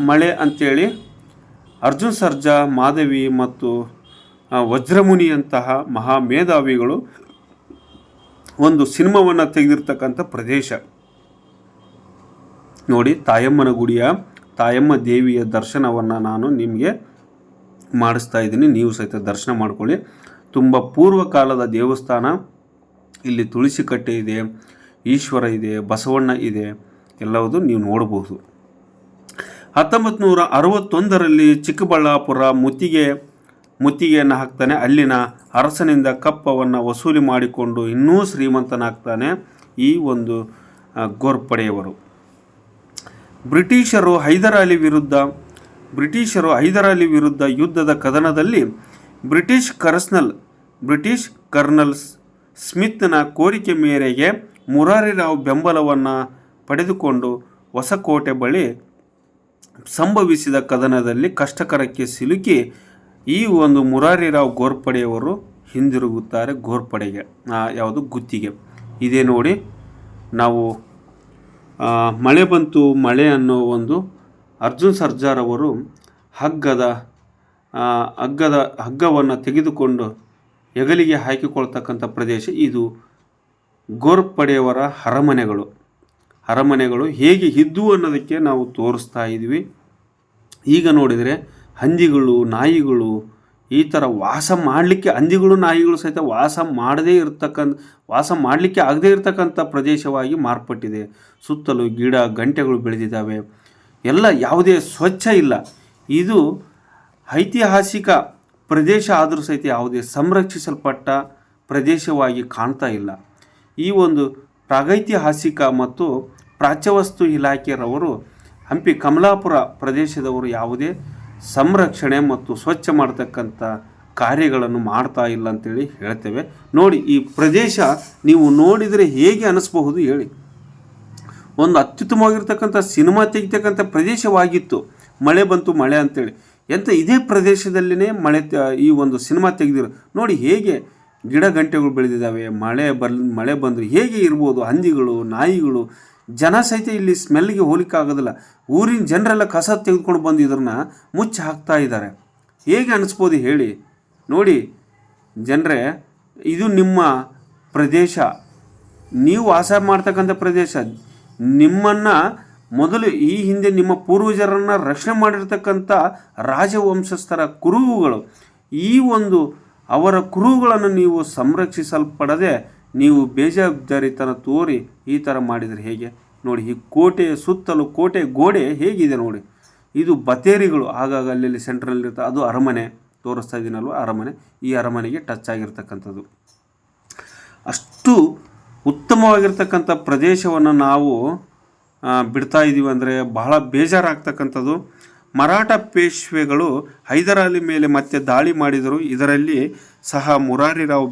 ಮಳೆ ಅಂಥೇಳಿ ಅರ್ಜುನ್ ಸರ್ಜಾ, ಮಾಧವಿ ಮತ್ತು ವಜ್ರಮುನಿಯಂತಹ ಮಹಾಮೇಧಾವಿಗಳು ಒಂದು ಸಿನಿಮಾವನ್ನು ತೆಗೆದಿರ್ತಕ್ಕಂಥ ಪ್ರದೇಶ. ನೋಡಿ, ತಾಯಮ್ಮನ ಗುಡಿಯ ತಾಯಮ್ಮ ದೇವಿಯ ದರ್ಶನವನ್ನು ನಾನು ನಿಮಗೆ ಮಾಡಿಸ್ತಾ ಇದ್ದೀನಿ. ನೀವು ಸಹಿತ ದರ್ಶನ ಮಾಡ್ಕೊಳ್ಳಿ. ತುಂಬ ಪೂರ್ವಕಾಲದ ದೇವಸ್ಥಾನ. ಇಲ್ಲಿ ತುಳಸಿ ಕಟ್ಟೆ ಇದೆ, ಈಶ್ವರ ಇದೆ, ಬಸವಣ್ಣ ಇದೆ, ಎಲ್ಲವುದು ನೀವು ನೋಡಬಹುದು. 1961ರಲ್ಲಿ ಚಿಕ್ಕಬಳ್ಳಾಪುರ ಮುತ್ತಿಗೆಯನ್ನು ಹಾಕ್ತಾನೆ. ಅಲ್ಲಿನ ಅರಸನಿಂದ ಕಪ್ಪವನ್ನು ವಸೂಲಿ ಮಾಡಿಕೊಂಡು ಇನ್ನೂ ಶ್ರೀಮಂತನಾಗ್ತಾನೆ ಈ ಒಂದು ಗೋರ್ಪಡೆಯವರು. ಬ್ರಿಟಿಷರು ಹೈದರಾಲಿ ವಿರುದ್ಧ ಯುದ್ಧದ ಕದನದಲ್ಲಿ ಬ್ರಿಟಿಷ್ ಕರ್ನಲ್ ಸ್ಮಿತ್ನ ಕೋರಿಕೆ ಮೇರೆಗೆ ಮುರಾರಿರಾವ್ ಬೆಂಬಲವನ್ನು ಪಡೆದುಕೊಂಡು ಹೊಸಕೋಟೆ ಬಳಿ ಸಂಭವಿಸಿದ ಕದನದಲ್ಲಿ ಕಷ್ಟಕರಕ್ಕೆ ಸಿಲುಕಿ ಈ ಒಂದು ಮುರಾರಿರಾವ್ ಗೋರ್ಪಡೆಯವರು ಹಿಂದಿರುಗುತ್ತಾರೆ ಗೋರ್ಪಡೆಗೆ. ಯಾವುದು ಗುತ್ತಿಗೆ ಇದೇ ನೋಡಿ. ನಾವು ಮಳೆ ಬಂತು ಮಳೆ ಅನ್ನೋ ಒಂದು ಅರ್ಜುನ್ ಸರ್ಜಾರ್ ಅವರು ಹಗ್ಗವನ್ನು ತೆಗೆದುಕೊಂಡು ಹೆಗಲಿಗೆ ಹಾಕಿಕೊಳ್ತಕ್ಕಂಥ ಪ್ರದೇಶ ಇದು. ಗೋರ್ಪಡೆಯವರ ಅರಮನೆಗಳು ಹೇಗೆ ಇದ್ದವು ಅನ್ನೋದಕ್ಕೆ ನಾವು ತೋರಿಸ್ತಾ ಇದ್ವಿ. ಈಗ ನೋಡಿದರೆ ಹಂದಿಗಳು, ನಾಯಿಗಳು ಈ ಥರ ವಾಸ ಮಾಡಲಿಕ್ಕೆ, ಹಂದಿಗಳು ನಾಯಿಗಳು ಸಹಿತ ವಾಸ ಮಾಡಲಿಕ್ಕೆ ಆಗದೇ ಇರತಕ್ಕಂಥ ಪ್ರದೇಶವಾಗಿ ಮಾರ್ಪಟ್ಟಿದೆ. ಸುತ್ತಲೂ ಗಿಡ ಗಂಟೆಗಳು ಬೆಳೆದಿದ್ದಾವೆ. ಎಲ್ಲ ಯಾವುದೇ ಸ್ವಚ್ಛ ಇಲ್ಲ. ಇದು ಐತಿಹಾಸಿಕ ಪ್ರದೇಶ ಆದರೂ ಸಹಿತ ಯಾವುದೇ ಸಂರಕ್ಷಿಸಲ್ಪಟ್ಟ ಪ್ರದೇಶವಾಗಿ ಕಾಣ್ತಾ ಇಲ್ಲ. ಈ ಒಂದು ಪ್ರಾಗೈತಿಹಾಸಿಕ ಮತ್ತು ಪ್ರಾಚ್ಯವಸ್ತು ಇಲಾಖೆಯವರು ಹಂಪಿ ಕಮಲಾಪುರ ಪ್ರದೇಶದವರು ಯಾವುದೇ ಸಂರಕ್ಷಣೆ ಮತ್ತು ಸ್ವಚ್ಛ ಮಾಡತಕ್ಕಂಥ ಕಾರ್ಯಗಳನ್ನು ಮಾಡ್ತಾ ಇಲ್ಲ ಅಂತೇಳಿ ಹೇಳ್ತೇವೆ. ನೋಡಿ, ಈ ಪ್ರದೇಶ ನೀವು ನೋಡಿದರೆ ಹೇಗೆ ಅನ್ನಿಸ್ಬಹುದು ಹೇಳಿ. ಒಂದು ಅತ್ಯುತ್ತಮವಾಗಿರ್ತಕ್ಕಂಥ ಸಿನಿಮಾ ತೆಗಿತಕ್ಕಂಥ ಪ್ರದೇಶವಾಗಿತ್ತು. ಮಳೆ ಬಂತು ಮಳೆ ಅಂತೇಳಿ ಇದೇ ಪ್ರದೇಶದಲ್ಲಿನೇ ಈ ಒಂದು ಸಿನಿಮಾ ತೆಗೆದಿರೋ. ನೋಡಿ ಹೇಗೆ ಗಿಡ ಗಂಟೆಗಳು ಬೆಳೆದಿದ್ದಾವೆ. ಮಳೆ ಬಂದರೆ ಹೇಗೆ ಇರ್ಬೋದು. ಹಂದಿಗಳು, ನಾಯಿಗಳು, ಜನ ಸಹಿತ ಇಲ್ಲಿ ಸ್ಮೆಲ್ಗೆ ಹೋಲಿಕೆ ಆಗೋದಿಲ್ಲ. ಊರಿನ ಜನರೆಲ್ಲ ಕಸ ತೆಗೆದುಕೊಂಡು ಬಂದು ಇದನ್ನು ಮುಚ್ಚಿ ಹಾಕ್ತಾ ಇದ್ದಾರೆ. ಹೇಗೆ ಅನಿಸ್ಬೋದು ಹೇಳಿ. ನೋಡಿ ಜನರೇ, ಇದು ನಿಮ್ಮ ಪ್ರದೇಶ, ನೀವು ವಾಸ ಮಾಡ್ತಕ್ಕಂಥ ಪ್ರದೇಶ. ನಿಮ್ಮನ್ನು ಮೊದಲು ಈ ಹಿಂದೆ ನಿಮ್ಮ ಪೂರ್ವಜರನ್ನು ರಕ್ಷಣೆ ಮಾಡಿರ್ತಕ್ಕಂಥ ರಾಜವಂಶಸ್ಥರ ಕುರುಹುಗಳು, ಈ ಒಂದು ಅವರ ಕುರುಹುಗಳನ್ನು ನೀವು ಸಂರಕ್ಷಿಸಲ್ಪಡದೆ ನೀವು ಬೇಜವಾಬ್ದಾರಿತನ ತೋರಿ ಈ ಥರ ಮಾಡಿದರೆ ಹೇಗೆ ನೋಡಿ. ಈ ಕೋಟೆಯ ಸುತ್ತಲೂ ಕೋಟೆ ಗೋಡೆ ಹೇಗಿದೆ ನೋಡಿ. ಇದು ಬತೇರಿಗಳು ಆಗಾಗ ಅಲ್ಲಿ ಸೆಂಟ್ರಲ್ಲಿರುತ್ತೆ. ಅದು ಅರಮನೆ ತೋರಿಸ್ತಾ ಇದ್ದೀನಲ್ವ, ಅರಮನೆ. ಈ ಅರಮನೆಗೆ ಟಚ್ ಆಗಿರ್ತಕ್ಕಂಥದ್ದು. ಅಷ್ಟು ಉತ್ತಮವಾಗಿರ್ತಕ್ಕಂಥ ಪ್ರದೇಶವನ್ನು ನಾವು ಬಿಡ್ತಾ ಇದ್ದೀವಿ ಅಂದರೆ ಬಹಳ ಬೇಜಾರಾಗ್ತಕ್ಕಂಥದ್ದು. ಮರಾಠ ಪೇಶ್ವೆಗಳು ಹೈದರಾಲಿ ಮೇಲೆ ಮತ್ತೆ ದಾಳಿ ಮಾಡಿದರು. ಇದರಲ್ಲಿ ಸಹ ಮುರಾರಿರಾವ್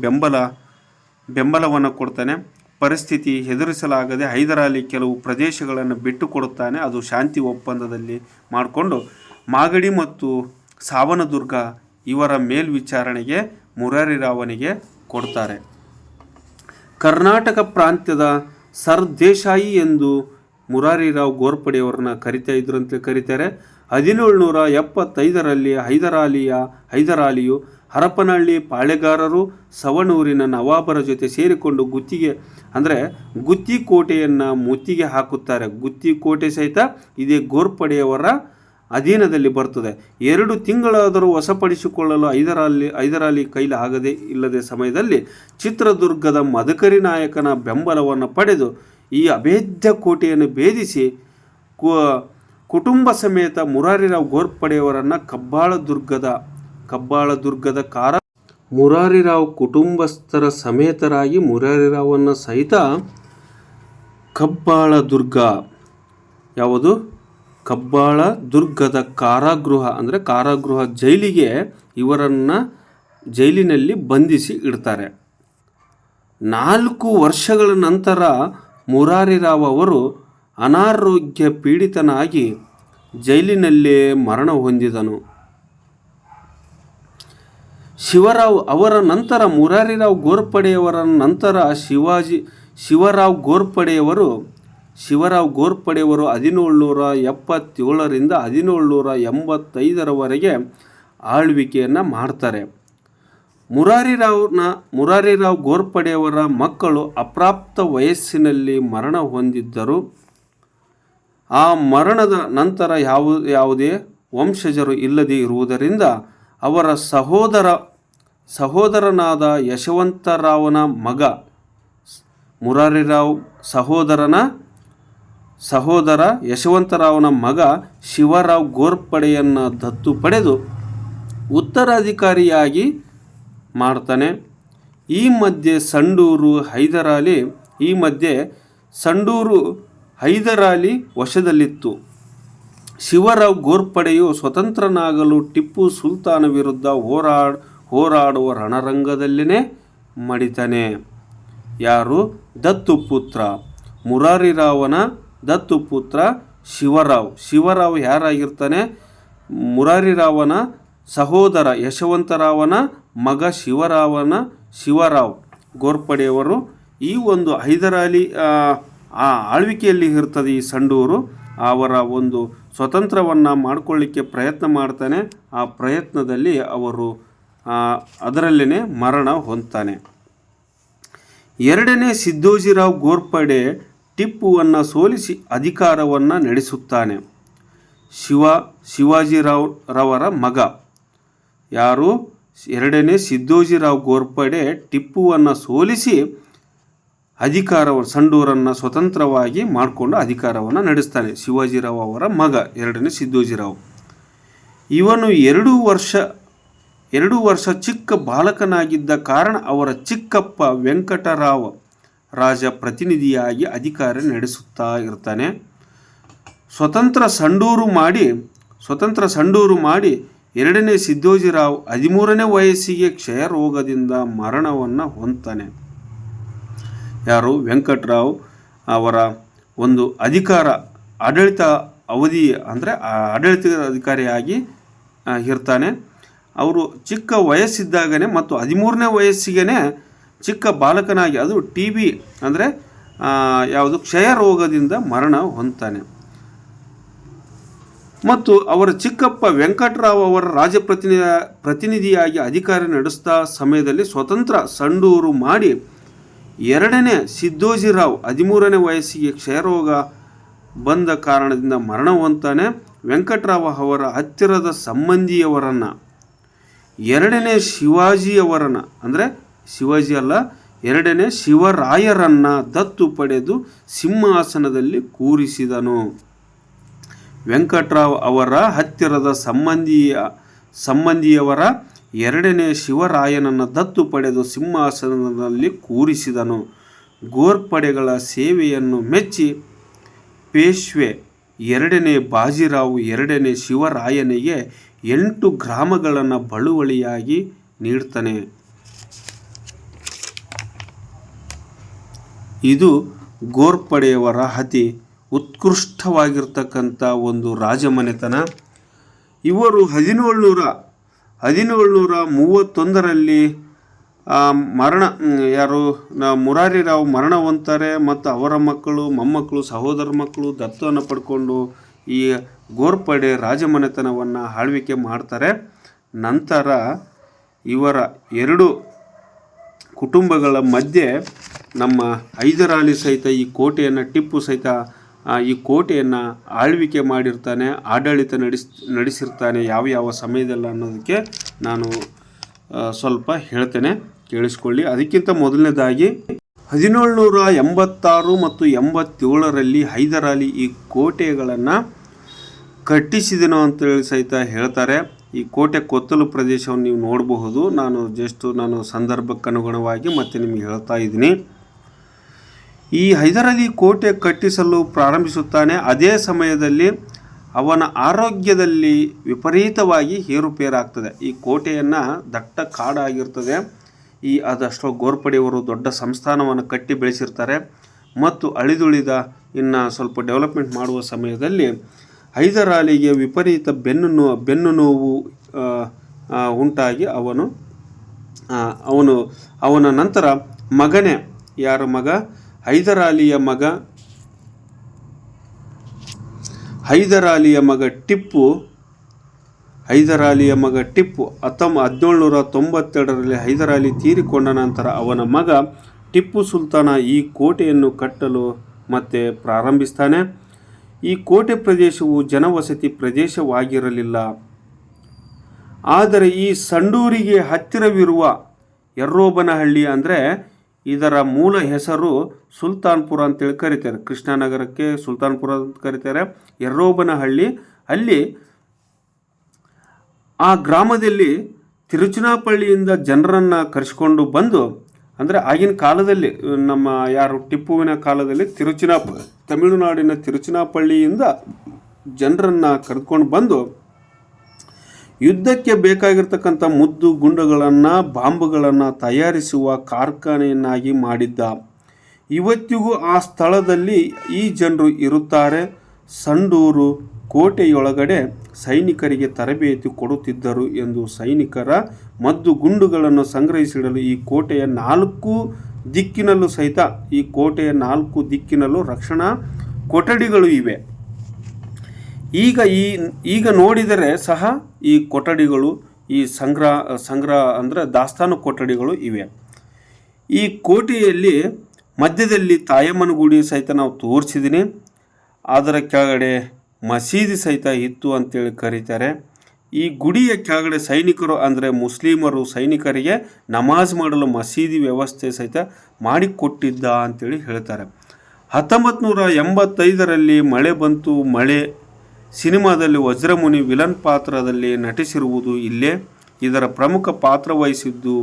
ಬೆಂಬಲವನ್ನು ಕೊಡ್ತಾನೆ. ಪರಿಸ್ಥಿತಿ ಎದುರಿಸಲಾಗದೆ ಹೈದರಾಲಿ ಕೆಲವು ಪ್ರದೇಶಗಳನ್ನು ಬಿಟ್ಟು ಕೊಡುತ್ತಾನೆ. ಅದು ಶಾಂತಿ ಒಪ್ಪಂದದಲ್ಲಿ ಮಾಡಿಕೊಂಡು ಮಾಗಡಿ ಮತ್ತು ಸಾವನದುರ್ಗ ಇವರ ಮೇಲ್ವಿಚಾರಣೆಗೆ ಮುರಾರಿರಾವನಿಗೆ ಕೊಡ್ತಾರೆ. ಕರ್ನಾಟಕ ಪ್ರಾಂತ್ಯದ ಸರ್ದೇಶಾಯಿ ಎಂದು ಮುರಾರಿರಾವ್ ಗೋರ್ಪಡೆಯವರನ್ನ ಕರೀತಾರೆ. 1775ರಲ್ಲಿ ಹೈದರಾಲಿಯು ಹರಪನಹಳ್ಳಿ ಪಾಳೆಗಾರರು ಸವಣೂರಿನ ನವಾಬರ ಜೊತೆ ಸೇರಿಕೊಂಡು ಗುತ್ತಿ ಕೋಟೆಯನ್ನು ಮುತ್ತಿಗೆ ಹಾಕುತ್ತಾರೆ. ಗುತ್ತಿ ಕೋಟೆ ಸಹಿತ ಇದೇ ಗೋರ್ಪಡೆಯವರ ಅಧೀನದಲ್ಲಿ ಬರ್ತದೆ. 2 ತಿಂಗಳಾದರೂ ವಶಪಡಿಸಿಕೊಳ್ಳಲು ಹೈದರಾಲಿ ಕೈಲಿ ಇಲ್ಲದೆ ಸಮಯದಲ್ಲಿ ಚಿತ್ರದುರ್ಗದ ಮದಕರಿ ನಾಯಕನ ಬೆಂಬಲವನ್ನು ಪಡೆದು ಈ ಅಭೇದ್ಯ ಕೋಟೆಯನ್ನು ಭೇದಿಸಿ ಕುಟುಂಬ ಸಮೇತ ಮುರಾರಿರಾವ್ ಗೋರ್ಪಡೆಯವರನ್ನು ಕಬ್ಬಾಳದುರ್ಗದ ಮುರಾರಿರಾವ್ ಕುಟುಂಬಸ್ಥರ ಸಮೇತರಾಗಿ ಮುರಾರಿರಾವನ್ನ ಸಹಿತ ಕಬ್ಬಾಳದುರ್ಗದ ಕಾರಾಗೃಹ ಜೈಲಿನಲ್ಲಿ ಬಂಧಿಸಿ ಇಡ್ತಾರೆ. 4 ವರ್ಷಗಳ ನಂತರ ಮುರಾರಿರಾವ್ ಅವರು ಅನಾರೋಗ್ಯ ಪೀಡಿತನಾಗಿ ಜೈಲಿನಲ್ಲೇ ಮರಣ ಹೊಂದಿದನು. ಶಿವರಾವ್ ಅವರ ನಂತರ ಮುರಾರಿರಾವ್ ಗೋರ್ಪಡೆಯವರ ನಂತರ ಶಿವರಾವ್ ಗೋರ್ಪಡೆಯವರು 1777ರಿಂದ 1785ರವರೆಗೆ ಆಳ್ವಿಕೆಯನ್ನು ಮಾಡ್ತಾರೆ. ಮುರಾರಿರಾವ್ ಗೋರ್ಪಡೆಯವರ ಮಕ್ಕಳು ಅಪ್ರಾಪ್ತ ವಯಸ್ಸಿನಲ್ಲಿ ಮರಣ ಹೊಂದಿದ್ದರು. ಆ ಮರಣದ ನಂತರ ಯಾವುದೇ ವಂಶಜರು ಇಲ್ಲದೆ ಇರುವುದರಿಂದ ಅವರ ಸಹೋದರನಾದ ಯಶವಂತರಾವನ ಮಗ ಮುರಾರಿರಾವ್ ಸಹೋದರ ಯಶವಂತರಾವನ ಮಗ ಶಿವರಾವ್ ಗೋರ್ಪಡೆಯನ್ನು ದತ್ತು ಪಡೆದು ಉತ್ತರಾಧಿಕಾರಿಯಾಗಿ ಮಾಡ್ತಾನೆ. ಈ ಮಧ್ಯೆ ಸಂಡೂರು ಹೈದರಾಲಿ ವಶದಲ್ಲಿತ್ತು. ಶಿವರಾವ್ ಗೋರ್ಪಡೆಯು ಸ್ವತಂತ್ರನಾಗಲು ಟಿಪ್ಪು ಸುಲ್ತಾನ ವಿರುದ್ಧ ಹೋರಾಡುವ ರಣರಂಗದಲ್ಲಿನೇ ಮಡಿತಾನೆ. ಯಾರು? ದತ್ತುಪುತ್ರ ಮುರಾರಿರಾವನ ದತ್ತುಪುತ್ರ ಶಿವರಾವ್ ಯಾರಾಗಿರ್ತಾನೆ? ಮುರಾರಿರಾವನ ಸಹೋದರ ಯಶವಂತರಾವನ ಮಗ ಶಿವರಾವ್ ಗೋರ್ಪಡೆಯವರು ಈ ಒಂದು ಹೈದರಾಲಿ ಆಳ್ವಿಕೆಯಲ್ಲಿ ಇರ್ತದೆ ಈ ಸಂಡೂರು. ಅವರ ಒಂದು ಸ್ವತಂತ್ರವನ್ನು ಮಾಡಿಕೊಳ್ಳಿಕ್ಕೆ ಪ್ರಯತ್ನ ಮಾಡ್ತಾನೆ. ಆ ಪ್ರಯತ್ನದಲ್ಲಿ ಅವರು ಅದರಲ್ಲೇ ಮರಣ ಹೊಂದ್ತಾನೆ. ಎರಡನೇ ಸಿದ್ದೋಜಿರಾವ್ ಗೋರ್ಪಡೆ ಟಿಪ್ಪುವನ್ನು ಸೋಲಿಸಿ ಅಧಿಕಾರವನ್ನು ನಡೆಸುತ್ತಾನೆ. ಶಿವಾಜಿರಾವ್ ರವರ ಮಗ. ಯಾರು? ಎರಡನೇ ಸಿದ್ದೋಜಿರಾವ್ ಗೋರ್ಪಡೆ ಟಿಪ್ಪುವನ್ನು ಸೋಲಿಸಿ ಸಂಡೂರನ್ನು ಸ್ವತಂತ್ರವಾಗಿ ಮಾಡಿಕೊಂಡು ಅಧಿಕಾರವನ್ನು ನಡೆಸ್ತಾನೆ. ಶಿವಾಜಿರಾವ್ ಅವರ ಮಗ ಎರಡನೇ ಸಿದ್ದೋಜಿರಾವ್. ಇವನು 2 ವರ್ಷ ಚಿಕ್ಕ ಬಾಲಕನಾಗಿದ್ದ ಕಾರಣ ಅವರ ಚಿಕ್ಕಪ್ಪ ವೆಂಕಟರಾವ್ ರಾಜ ಪ್ರತಿನಿಧಿಯಾಗಿ ಅಧಿಕಾರ ನಡೆಸುತ್ತಾ ಇರ್ತಾನೆ. ಸ್ವತಂತ್ರ ಸಂಡೂರು ಮಾಡಿ ಎರಡನೇ ಸಿದ್ದೋಜಿರಾವ್ 13ನೇ ವಯಸ್ಸಿಗೆ ಕ್ಷಯರೋಗದಿಂದ ಮರಣವನ್ನು ಹೊಂದ್ತಾನೆ. ಯಾರು? ವೆಂಕಟರಾವ್ ಅವರ ಒಂದು ಆಡಳಿತ ಅವಧಿ ಅಂದರೆ ಆಡಳಿತಾಧಿಕಾರಿಯಾಗಿ ಇರ್ತಾನೆ. ಅವರು ಚಿಕ್ಕ ವಯಸ್ಸಿದ್ದಾಗನೇ ಮತ್ತು 13ನೇ ವಯಸ್ಸಿಗೆ ಚಿಕ್ಕ ಬಾಲಕನಾಗಿ, ಅದು TB ಅಂದರೆ ಕ್ಷಯ ರೋಗದಿಂದ ಮರಣ ಹೊಂದ್ತಾನೆ. ಮತ್ತು ಅವರ ಚಿಕ್ಕಪ್ಪ ವೆಂಕಟರಾವ್ ಅವರ ಪ್ರತಿನಿಧಿಯಾಗಿ ಅಧಿಕಾರ ನಡೆಸಿದ ಸಮಯದಲ್ಲಿ ಸ್ವತಂತ್ರ ಸಂಡೂರು ಮಾಡಿ ಎರಡನೇ ಸಿದ್ದೋಜಿರಾವ್ 13ನೇ ವಯಸ್ಸಿಗೆ ಕ್ಷಯರೋಗ ಬಂದ ಕಾರಣದಿಂದ ಮರಣ ಹೊಂದ್ತಾನೆ. ವೆಂಕಟರಾವ್ ಅವರ ಹತ್ತಿರದ ಸಂಬಂಧಿಯವರನ್ನು ಎರಡನೇ ಎರಡನೇ ಶಿವರಾಯರನ್ನ ದತ್ತು ಪಡೆದು ಸಿಂಹಾಸನದಲ್ಲಿ ಕೂರಿಸಿದನು. ವೆಂಕಟರಾವ್ ಅವರ ಹತ್ತಿರದ ಸಂಬಂಧಿಯವರ ಎರಡನೇ ಶಿವರಾಯನನ್ನು ದತ್ತು ಪಡೆದು ಸಿಂಹಾಸನದಲ್ಲಿ ಕೂರಿಸಿದನು. ಗೋರ್ಪಡೆಗಳ ಸೇವೆಯನ್ನು ಮೆಚ್ಚಿ ಪೇಶ್ವೆ ಎರಡನೇ ಬಾಜಿರಾವ್ ಎರಡನೇ ಶಿವರಾಯನಿಗೆ 8 ಗ್ರಾಮಗಳನ್ನು ಬಳುವಳಿಯಾಗಿ ನೀಡ್ತಾನೆ. ಇದು ಗೋರ್ಪಡೆಯವರ ಅತಿ ಉತ್ಕೃಷ್ಟವಾಗಿರ್ತಕ್ಕಂಥ ಒಂದು ರಾಜಮನೆತನ. ಇವರು 1731ರಲ್ಲಿ ಮುರಾರಿರಾವ್ ಮರಣ ಹೊಂದ್ತಾರೆ ಮತ್ತು ಅವರ ಮಕ್ಕಳು, ಮೊಮ್ಮಕ್ಕಳು, ಸಹೋದರ ಮಕ್ಕಳು ದತ್ತವನ್ನು ಪಡ್ಕೊಂಡು ಈ ಗೋರ್ಪಡೆ ರಾಜಮನೆತನವನ್ನು ಆಳ್ವಿಕೆ ಮಾಡ್ತಾರೆ. ನಂತರ ಇವರ 2 ಕುಟುಂಬಗಳ ಮಧ್ಯೆ ನಮ್ಮ ಹೈದರಾಲಿ ಸಹಿತ ಈ ಕೋಟೆಯನ್ನು, ಟಿಪ್ಪು ಸಹಿತ ಈ ಕೋಟೆಯನ್ನು ಆಳ್ವಿಕೆ ಮಾಡಿರ್ತಾನೆ, ಆಡಳಿತ ನಡೆಸಿರ್ತಾನೆ ಯಾವ ಸಮಯದಲ್ಲಿ ಅನ್ನೋದಕ್ಕೆ ನಾನು ಸ್ವಲ್ಪ ಹೇಳ್ತೇನೆ, ಕೇಳಿಸ್ಕೊಳ್ಳಿ. ಅದಕ್ಕಿಂತ ಮೊದಲನೇದಾಗಿ 1786 ಮತ್ತು 87ರಲ್ಲಿ ಹೈದರಾಲಿ ಈ ಕೋಟೆಗಳನ್ನು ಕಟ್ಟಿಸಿದನು ಅಂತೇಳಿ ಸಹಿತ ಹೇಳ್ತಾರೆ. ಈ ಕೋಟೆ ಕೊತ್ತಲು ಪ್ರದೇಶವನ್ನು ನೀವು ನೋಡಬಹುದು. ನಾನು ಸಂದರ್ಭಕ್ಕನುಗುಣವಾಗಿ ಮತ್ತೆ ನಿಮಗೆ ಹೇಳ್ತಾ ಇದ್ದೀನಿ. ಈ ಹೈದರಾಲಿ ಕೋಟೆ ಕಟ್ಟಿಸಲು ಪ್ರಾರಂಭಿಸುತ್ತಾನೆ. ಅದೇ ಸಮಯದಲ್ಲಿ ಅವನ ಆರೋಗ್ಯದಲ್ಲಿ ವಿಪರೀತವಾಗಿ ಏರುಪೇರಾಗ್ತದೆ. ಈ ಕೋಟೆಯನ್ನು ದಟ್ಟ ಕಾಡಾಗಿರ್ತದೆ. ಅದಷ್ಟು ಗೋರ್ಪಡೆಯವರು ದೊಡ್ಡ ಸಂಸ್ಥಾನವನ್ನು ಕಟ್ಟಿ ಬೆಳೆಸಿರ್ತಾರೆ ಮತ್ತು ಅಳಿದುಳಿದ ಇನ್ನು ಸ್ವಲ್ಪ ಡೆವಲಪ್ಮೆಂಟ್ ಮಾಡುವ ಸಮಯದಲ್ಲಿ ಹೈದರಾಲಿಗೆ ವಿಪರೀತ ಬೆನ್ನು ನೋವು ಉಂಟಾಗಿ ಅವನ ನಂತರ ಮಗನೇ, ಯಾರ ಮಗ? ಹೈದರಾಲಿಯ ಮಗ ಟಿಪ್ಪು 1792ರಲ್ಲಿ ಹೈದರಾಲಿ ತೀರಿಕೊಂಡ ನಂತರ ಅವನ ಮಗ ಟಿಪ್ಪು ಸುಲ್ತಾನ ಈ ಕೋಟೆಯನ್ನು ಕಟ್ಟಲು ಮತ್ತೆ ಪ್ರಾರಂಭಿಸ್ತಾನೆ. ಈ ಕೋಟೆ ಪ್ರದೇಶವು ಜನವಸತಿ ಪ್ರದೇಶವಾಗಿರಲಿಲ್ಲ. ಆದರೆ ಈ ಸಂಡೂರಿಗೆ ಹತ್ತಿರವಿರುವ ಯರ್ರೋಬನಹಳ್ಳಿ ಅಂದರೆ ಇದರ ಮೂಲ ಹೆಸರು ಸುಲ್ತಾನ್ಪುರ ಅಂತೇಳಿ ಕರೀತಾರೆ. ಕೃಷ್ಣನಗರಕ್ಕೆ ಸುಲ್ತಾನ್ಪುರ ಅಂತ ಕರೀತಾರೆ. ಯರ್ರೋಬನಹಳ್ಳಿ, ಅಲ್ಲಿ ಆ ಗ್ರಾಮದಲ್ಲಿ ತಿರುಚನಾಪಳ್ಳಿಯಿಂದ ಜನರನ್ನು ಕರೆಸ್ಕೊಂಡು ಬಂದು, ಅಂದರೆ ಆಗಿನ ಕಾಲದಲ್ಲಿ ನಮ್ಮ ಯಾರು ಟಿಪ್ಪುವಿನ ಕಾಲದಲ್ಲಿ ತಮಿಳುನಾಡಿನ ತಿರುಚನಾಪಳ್ಳಿಯಿಂದ ಜನರನ್ನು ಕರೆದುಕೊಂಡು ಬಂದು ಯುದ್ಧಕ್ಕೆ ಬೇಕಾಗಿರ್ತಕ್ಕಂಥ ಮದ್ದು ಗುಂಡುಗಳನ್ನು ಬಾಂಬುಗಳನ್ನು ತಯಾರಿಸುವ ಕಾರ್ಖಾನೆಯನ್ನಾಗಿ ಮಾಡಿದ್ದ. ಇವತ್ತಿಗೂ ಆ ಸ್ಥಳದಲ್ಲಿ ಈ ಜನರು ಇರುತ್ತಾರೆ. ಸಂಡೂರು ಕೋಟೆಯೊಳಗಡೆ ಸೈನಿಕರಿಗೆ ತರಬೇತಿ ಕೊಡುತ್ತಿದ್ದರು ಎಂದು ಸೈನಿಕರ ಮದ್ದು ಗುಂಡುಗಳನ್ನು ಸಂಗ್ರಹಿಸಿಡಲು ಈ ಕೋಟೆಯ 4 ದಿಕ್ಕಿನಲ್ಲೂ ಸಹಿತ ಈ ಕೋಟೆಯ 4 ದಿಕ್ಕಿನಲ್ಲೂ ರಕ್ಷಣಾ ಕೊಠಡಿಗಳು ಇವೆ. ಈಗ ನೋಡಿದರೆ ಸಹ ಈ ಕೊಠಡಿಗಳು, ಈ ಸಂಗ್ರಹ ಅಂದರೆ ದಾಸ್ತಾನು ಕೊಠಡಿಗಳು ಇವೆ. ಈ ಕೋಟೆಯಲ್ಲಿ ಮಧ್ಯದಲ್ಲಿ ತಾಯಮ್ಮನ ಗುಡಿ ಸಹಿತ ನಾವು ತೋರಿಸಿದ್ದೀನಿ. ಅದರ ಕೆಳಗಡೆ ಮಸೀದಿ ಸಹಿತ ಇತ್ತು ಅಂತೇಳಿ ಕರೀತಾರೆ. ಈ ಗುಡಿಯ ಕೆಳಗಡೆ ಸೈನಿಕರು ಅಂದರೆ ಮುಸ್ಲಿಮರು ಸೈನಿಕರಿಗೆ ನಮಾಜ್ ಮಾಡಲು ಮಸೀದಿ ವ್ಯವಸ್ಥೆ ಸಹಿತ ಮಾಡಿಕೊಟ್ಟಿದ್ದ ಅಂತೇಳಿ ಹೇಳ್ತಾರೆ. 1985ರಲ್ಲಿ ಮಳೆ ಬಂತು ಮಳೆ ಸಿನಿಮಾದಲ್ಲಿ ವಜ್ರಮುನಿ ವಿಲನ್ ಪಾತ್ರದಲ್ಲಿ ನಟಿಸಿರುವುದು ಇಲ್ಲೇ. ಇದರ ಪ್ರಮುಖ ಪಾತ್ರ ವಹಿಸಿದ್ದು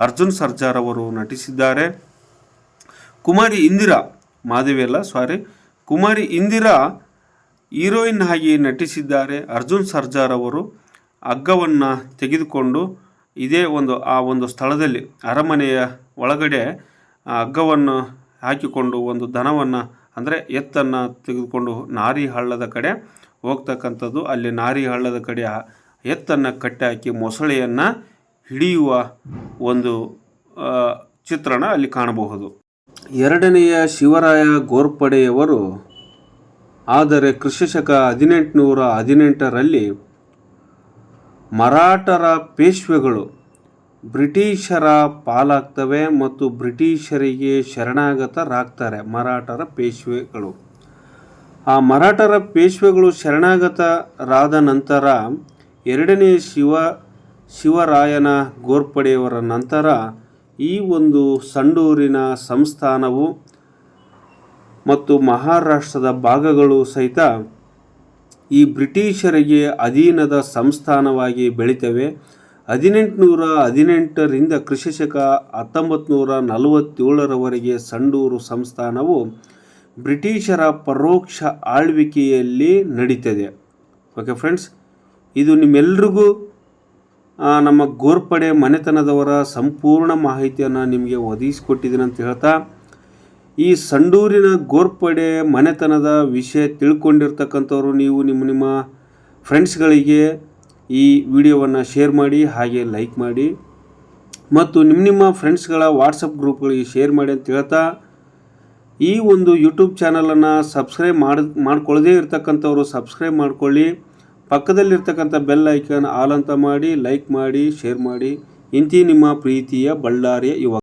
ಅರ್ಜುನ್ ಸರ್ಜಾರ್ ಅವರು ನಟಿಸಿದ್ದಾರೆ. ಕುಮಾರಿ ಇಂದಿರಾ ಹೀರೋಯಿನ್ ಆಗಿ ನಟಿಸಿದ್ದಾರೆ. ಅರ್ಜುನ್ ಸರ್ಜಾರ್ ಅವರು ಹಗ್ಗವನ್ನು ತೆಗೆದುಕೊಂಡು ಆ ಒಂದು ಸ್ಥಳದಲ್ಲಿ ಅರಮನೆಯ ಒಳಗಡೆ ಹಗ್ಗವನ್ನು ಹಾಕಿಕೊಂಡು ಒಂದು ದನವನ್ನು ಅಂದರೆ ಎತ್ತನ್ನು ತೆಗೆದುಕೊಂಡು ನಾರಿ ಹಳ್ಳದ ಕಡೆ ಹೋಗ್ತಕ್ಕಂಥದ್ದು. ಅಲ್ಲಿ ನಾರಿ ಹಳ್ಳದ ಕಡೆ ಎತ್ತನ್ನು ಕಟ್ಟಾಕಿ ಮೊಸಳೆಯನ್ನು ಹಿಡಿಯುವ ಒಂದು ಚಿತ್ರಣ ಅಲ್ಲಿ ಕಾಣಬಹುದು. 2ನೆಯ ಶಿವರಾಯ ಗೋರ್ಪಡೆಯವರು ಆದರೆ ಕ್ರಿಸ್ತಶಕ 1818ರಲ್ಲಿ ಮರಾಠರ ಪೇಶ್ವೆಗಳು ಬ್ರಿಟಿಷರ ಪಾಲಾಗ್ತವೆ ಮತ್ತು ಬ್ರಿಟಿಷರಿಗೆ ಶರಣಾಗತರಾಗ್ತಾರೆ. ಮರಾಠರ ಪೇಶ್ವೆಗಳು ಮರಾಠರ ಪೇಶ್ವೆಗಳು ಶರಣಾಗತರಾದ ನಂತರ 2ನೇ ಶಿವರಾಯನ ಗೋರ್ಪಡೆಯವರ ನಂತರ ಈ ಒಂದು ಸಂಡೂರಿನ ಸಂಸ್ಥಾನವು ಮತ್ತು ಮಹಾರಾಷ್ಟ್ರದ ಭಾಗಗಳು ಸಹಿತ ಈ ಬ್ರಿಟಿಷರಿಗೆ ಅಧೀನದ ಸಂಸ್ಥಾನವಾಗಿ ಬೆಳಿತವೆ. 1818ರಿಂದ ಕ್ರಿಸ್ತಶಕ 1947ರವರೆಗೆ ಸಂಡೂರು ಸಂಸ್ಥಾನವು ಬ್ರಿಟಿಷರ ಪರೋಕ್ಷ ಆಳ್ವಿಕೆಯಲ್ಲಿ ನಡೀತದೆ. ಓಕೆ ಫ್ರೆಂಡ್ಸ್, ಇದು ನಿಮ್ಮೆಲ್ರಿಗೂ ನಮ್ಮ ಗೋರ್ಪಡೆ ಮನೆತನದವರ ಸಂಪೂರ್ಣ ಮಾಹಿತಿಯನ್ನು ನಿಮಗೆ ಒದಗಿಸಿಕೊಟ್ಟಿದ್ದೀನಿ ಅಂತ ಹೇಳ್ತಾ, ಈ ಸಂಡೂರಿನ ಗೋರ್ಪಡೆ ಮನೆತನದ ವಿಷಯ ತಿಳ್ಕೊಂಡಿರ್ತಕ್ಕಂಥವ್ರು ನೀವು ನಿಮ್ಮ ಫ್ರೆಂಡ್ಸ್ಗಳಿಗೆ ಈ ವಿಡಿಯೋವನ್ನು ಶೇರ್ ಮಾಡಿ, ಹಾಗೆ ಲೈಕ್ ಮಾಡಿ ಮತ್ತು ನಿಮ್ಮ ಫ್ರೆಂಡ್ಸ್ಗಳ ವಾಟ್ಸಪ್ ಗ್ರೂಪ್ಗಳಿಗೆ ಶೇರ್ ಮಾಡಿ ಅಂತ ಹೇಳ್ತಾ, ಈ ಒಂದು ಯೂಟ್ಯೂಬ್ ಚಾನಲನ್ನು ಸಬ್ಸ್ಕ್ರೈಬ್ ಮಾಡ್ಕೊಳ್ಳದೇ ಇರ್ತಕ್ಕಂಥವ್ರು ಸಬ್ಸ್ಕ್ರೈಬ್ ಮಾಡ್ಕೊಳ್ಳಿ. ಪಕ್ಕದಲ್ಲಿರ್ತಕ್ಕಂಥ ಬೆಲ್ ಐಕಾನ್ ಆಲ್ ಅಂತ ಮಾಡಿ, ಲೈಕ್ ಮಾಡಿ, ಶೇರ್ ಮಾಡಿ. ಇಂತಿ ನಿಮ್ಮ ಪ್ರೀತಿಯ ಬಳ್ಳಾರಿಯ ಯುವ